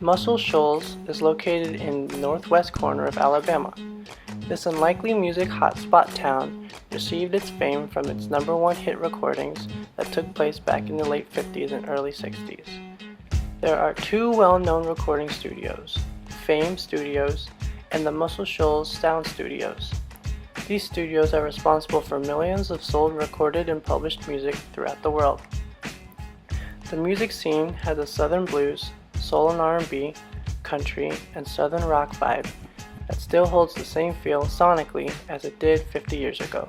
Muscle Shoals is located in the northwest corner of Alabama. This unlikely music hotspot town received its fame from its #1 hit recordings that took place back in the late 50s and early 60s. There are two well-known recording studios, Fame Studios and the Muscle Shoals Sound Studios. These studios are responsible for millions of sold recorded and published music throughout the world. The music scene has a southern blues, soul and R&B, country, and southern rock vibe that still holds the same feel sonically as it did 50 years ago.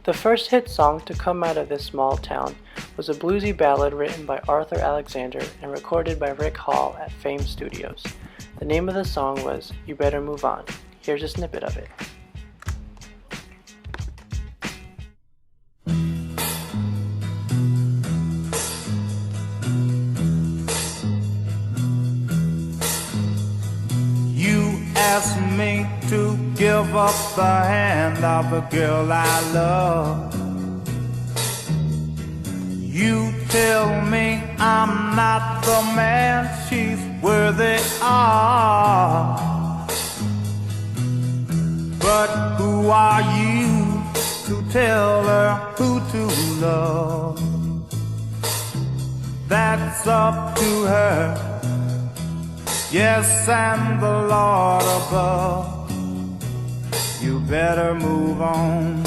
The first hit song to come out of this small town was a bluesy ballad written by Arthur Alexander and recorded by Rick Hall at Fame Studios. The name of the song was You Better Move On. Here's a snippet of it. You asked me to give up the hand of a girl I love. You tell me I'm not the man she's worthy of. But who are you to tell her who to love? That's up to her, yes, and the Lord above. You better move on.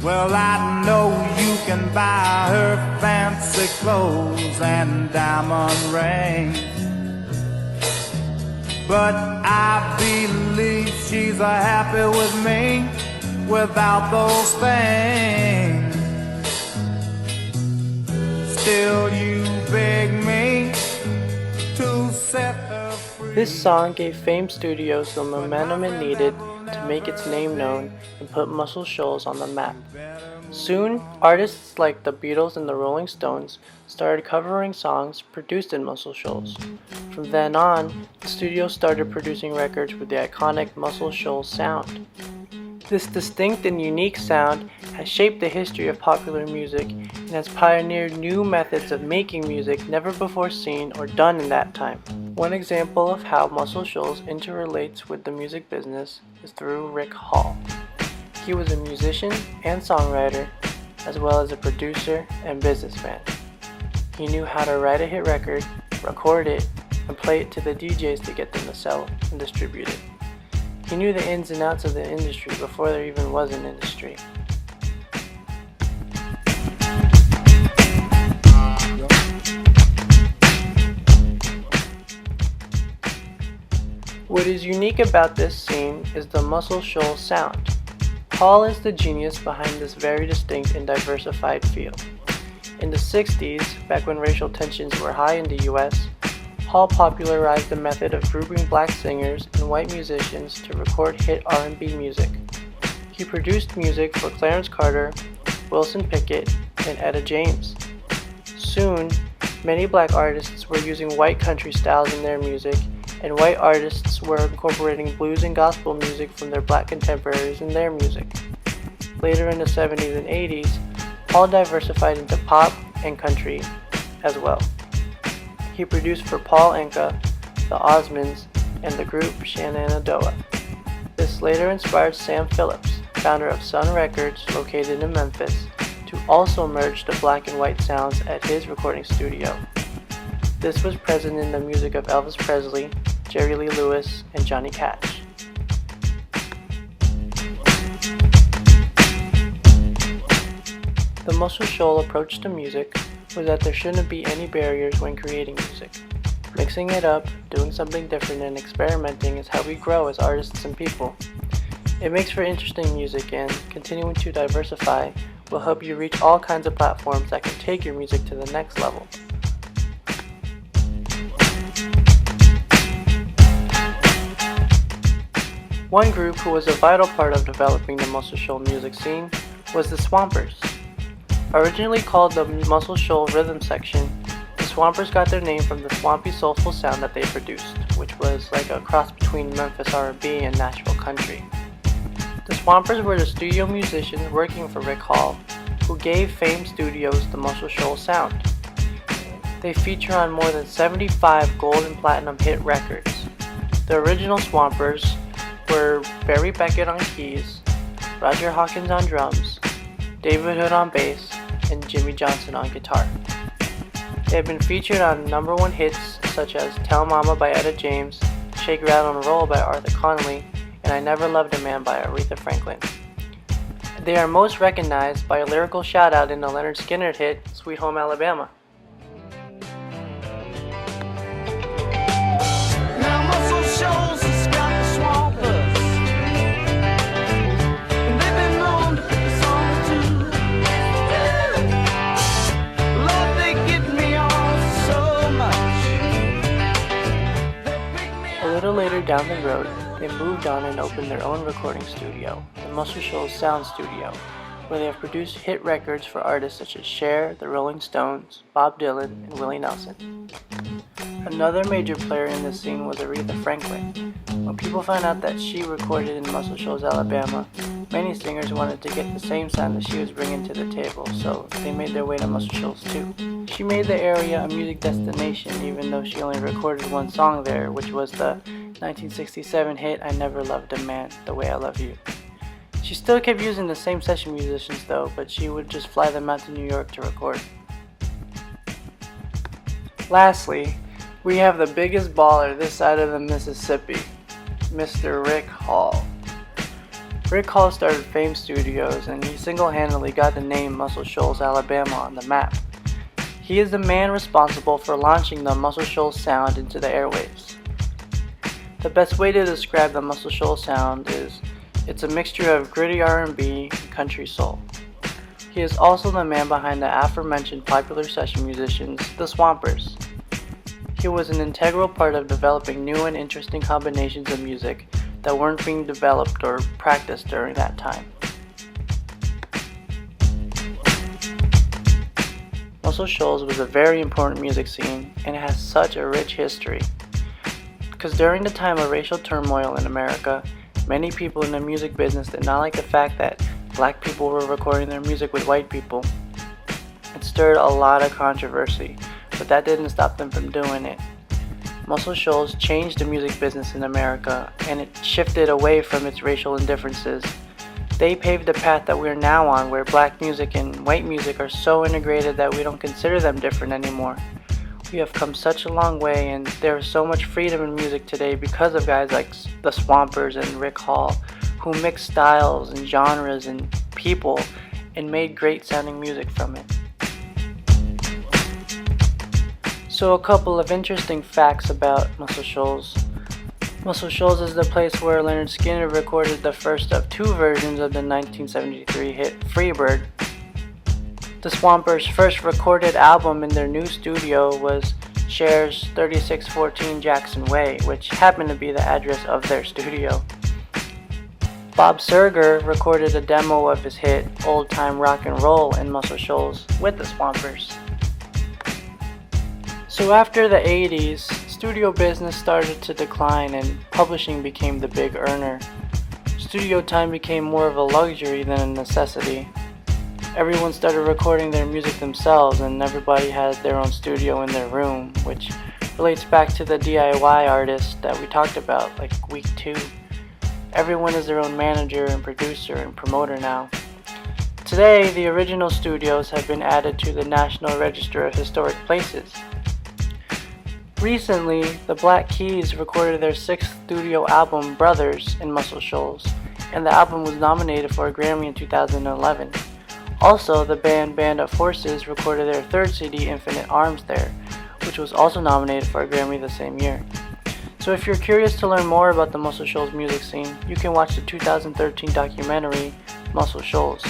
Well, I know you can buy her fancy clothes and diamond rings, but I believe she's happy with me without those things. Still you beg me to set her free. This song gave Fame Studios the momentum it needed to make its name known and put Muscle Shoals on the map. Soon, artists like the Beatles and the Rolling Stones started covering songs produced in Muscle Shoals. From then on, the studio started producing records with the iconic Muscle Shoals sound. This distinct and unique sound has shaped the history of popular music and has pioneered new methods of making music never before seen or done in that time. One example of how Muscle Shoals interrelates with the music business is through Rick Hall. He was a musician and songwriter, as well as a producer and businessman. He knew how to write a hit record, record it, and play it to the DJs to get them to sell and distribute it. He knew the ins and outs of the industry before there even was an industry. What is unique about this scene is the Muscle Shoals sound. Hall is the genius behind this very distinct and diversified feel. In the 60s, back when racial tensions were high in the US, Hall popularized the method of grouping black singers and white musicians to record hit R&B music. He produced music for Clarence Carter, Wilson Pickett, and Etta James. Soon, many black artists were using white country styles in their music, and white artists were incorporating blues and gospel music from their black contemporaries in their music. Later in the 70s and 80s, Hall diversified into pop and country as well. He produced for Paul Anka, the Osmonds, and the group Shenandoah. This later inspired Sam Phillips, founder of Sun Records located in Memphis, to also merge the black and white sounds at his recording studio. This was present in the music of Elvis Presley, Jerry Lee Lewis, and Johnny Cash. The Muscle Shoals approach to music was that there shouldn't be any barriers when creating music. Mixing it up, doing something different, and experimenting is how we grow as artists and people. It makes for interesting music, and continuing to diversify will help you reach all kinds of platforms that can take your music to the next level. One group who was a vital part of developing the Muscle Shoals music scene was the Swampers. Originally called the Muscle Shoals Rhythm Section, the Swampers got their name from the swampy soulful sound that they produced, which was like a cross between Memphis R&B and Nashville country. The Swampers were the studio musicians working for Rick Hall, who gave Fame Studios the Muscle Shoals sound. They feature on more than 75 gold and platinum hit records. The original Swampers were Barry Beckett on keys, Roger Hawkins on drums, David Hood on bass, and Jimmy Johnson on guitar. They have been featured on #1 hits such as Tell Mama by Etta James, Shake, Rattle, and Roll by Arthur Conley, and I Never Loved a Man by Aretha Franklin. They are most recognized by a lyrical shout-out in the Leonard Skinner hit Sweet Home Alabama. Now Muscle Shoals has got the swampers, and they've been known to pick a song or two. Lord, they get me on so much. They pick me A little later down the road, they moved on and opened their own recording studio, the Muscle Shoals Sound Studio, where they have produced hit records for artists such as Cher, the Rolling Stones, Bob Dylan, and Willie Nelson. Another major player in this scene was Aretha Franklin. When people found out that she recorded in Muscle Shoals, Alabama, many singers wanted to get the same sound that she was bringing to the table, so they made their way to Muscle Shoals too. She made the area a music destination even though she only recorded one song there, which was the 1967 hit I Never Loved a Man the Way I Love You. She still kept using the same session musicians though, but she would just fly them out to New York to record. Lastly, we have the biggest baller this side of the Mississippi, Mr. Rick Hall. Rick Hall started Fame Studios and he single-handedly got the name Muscle Shoals, Alabama on the map. He is the man responsible for launching the Muscle Shoals sound into the airwaves. The best way to describe the Muscle Shoals sound is it's a mixture of gritty R&B and country soul. He is also the man behind the aforementioned popular session musicians, the Swampers. He was an integral part of developing new and interesting combinations of music that weren't being developed or practiced during that time. Muscle Shoals was a very important music scene and it has such a rich history. Because during the time of racial turmoil in America, many people in the music business did not like the fact that black people were recording their music with white people. It stirred a lot of controversy, but that didn't stop them from doing it. Muscle Shoals changed the music business in America, and it shifted away from its racial indifferences. They paved the path that we're now on, where black music and white music are so integrated that we don't consider them different anymore. We have come such a long way, and there is so much freedom in music today because of guys like the Swampers and Rick Hall, who mixed styles and genres and people and made great sounding music from it. So a couple of interesting facts about Muscle Shoals. Muscle Shoals is the place where Leonard Skinner recorded the first of 2 versions of the 1973 hit Freebird. The Swampers' first recorded album in their new studio was Cher's 3614 Jackson Way, which happened to be the address of their studio. Bob Seger recorded a demo of his hit Old Time Rock and Roll in Muscle Shoals with the Swampers. So after the 80s, studio business started to decline and publishing became the big earner. Studio time became more of a luxury than a necessity. Everyone started recording their music themselves and everybody had their own studio in their room, which relates back to the DIY artists that we talked about like week 2. Everyone is their own manager and producer and promoter now. Today, the original studios have been added to the National Register of Historic Places. Recently, the Black Keys recorded their 6th studio album, Brothers, in Muscle Shoals, and the album was nominated for a Grammy in 2011. Also, the Band of Horses recorded their 3rd CD, Infinite Arms, there, which was also nominated for a Grammy the same year. So if you're curious to learn more about the Muscle Shoals music scene, you can watch the 2013 documentary, Muscle Shoals,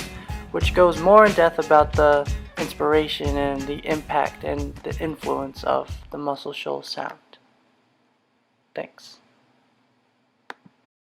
which goes more in depth about the inspiration and the impact and the influence of the Muscle Shoals sound. Thanks.